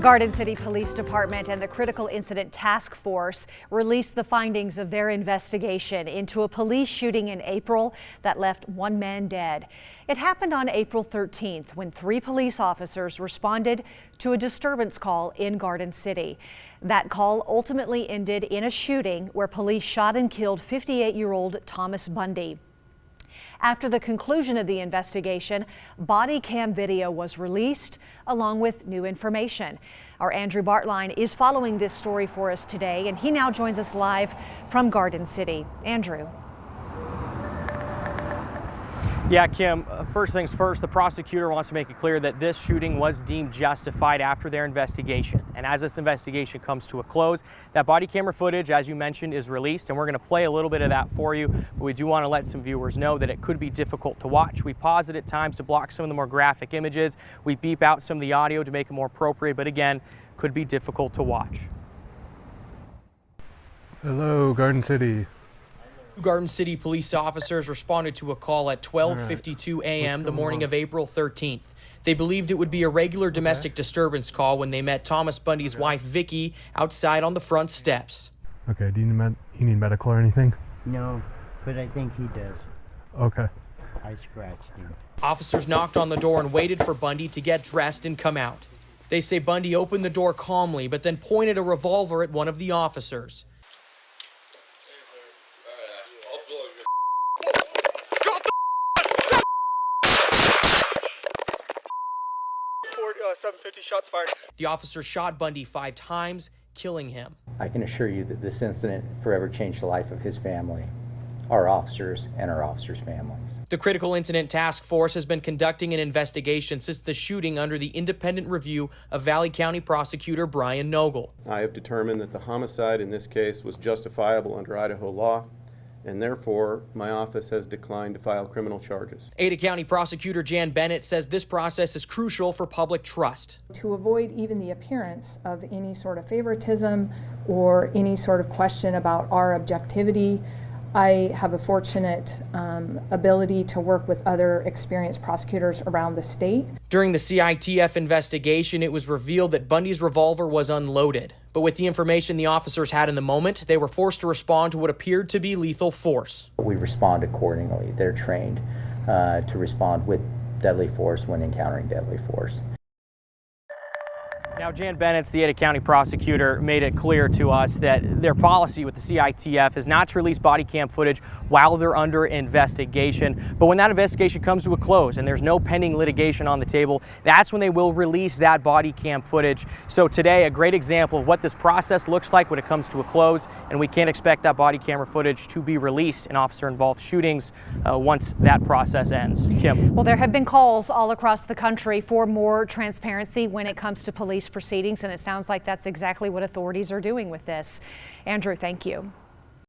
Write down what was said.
Garden City Police Department and the Critical Incident Task Force released the findings of their investigation into a police shooting in April that left one man dead. It happened on April 13th when 3 police officers responded to a disturbance call in Garden City. That call ultimately ended in a shooting where police shot and killed 58-year-old Thomas Bunde. After the conclusion of the investigation, body cam video was released along with new information. Our Andrew Bartline is following this story for us today, and he now joins us live from Garden City. Andrew. Yeah, Kim, first things first, the prosecutor wants to make it clear that this shooting was deemed justified after their investigation. And as this investigation comes to a close, that body camera footage, as you mentioned, is released, and we're going to play a little bit of that for you. But we do want to let some viewers know that it could be difficult to watch. We pause it at times to block some of the more graphic images. We beep out some of the audio to make it more appropriate, but again, could be difficult to watch. Hello, Garden City. Garden City police officers responded to a call at 12:52 a.m. the morning of April 13th. They believed it would be a regular domestic disturbance call when they met Thomas Bunde's wife, Vicky, outside on the front steps. Okay, do you need medical or anything? No, but I think he does. Okay. I scratched him. Officers knocked on the door and waited for Bunde to get dressed and come out. They say Bunde opened the door calmly, but then pointed a revolver at one of the officers. 750 shots fired. The officer shot Bunde 5 times, killing him. I can assure you that this incident forever changed the life of his family, our officers, and our officers' families. The Critical Incident Task Force has been conducting an investigation since the shooting under the independent review of Valley County Prosecutor Brian Nogel. I have determined that the homicide in this case was justifiable under Idaho law, and therefore my office has declined to file criminal charges. Ada County Prosecutor Jan Bennett says this process is crucial for public trust. To avoid even the appearance of any sort of favoritism or any sort of question about our objectivity, I have a fortunate ability to work with other experienced prosecutors around the state. During the CITF investigation, it was revealed that Bunde's revolver was unloaded. But with the information the officers had in the moment, they were forced to respond to what appeared to be lethal force. We respond accordingly. They're trained to respond with deadly force when encountering deadly force. Now, Jan Bennett, the Ada County prosecutor, made it clear to us that their policy with the CITF is not to release body cam footage while they're under investigation. But when that investigation comes to a close and there's no pending litigation on the table, that's when they will release that body cam footage. So today, a great example of what this process looks like when it comes to a close, and we can't expect that body camera footage to be released in officer-involved shootings once that process ends. Kim. Well, there have been calls all across the country for more transparency when it comes to police proceedings, and it sounds like that's exactly what authorities are doing with this. Andrew, thank you.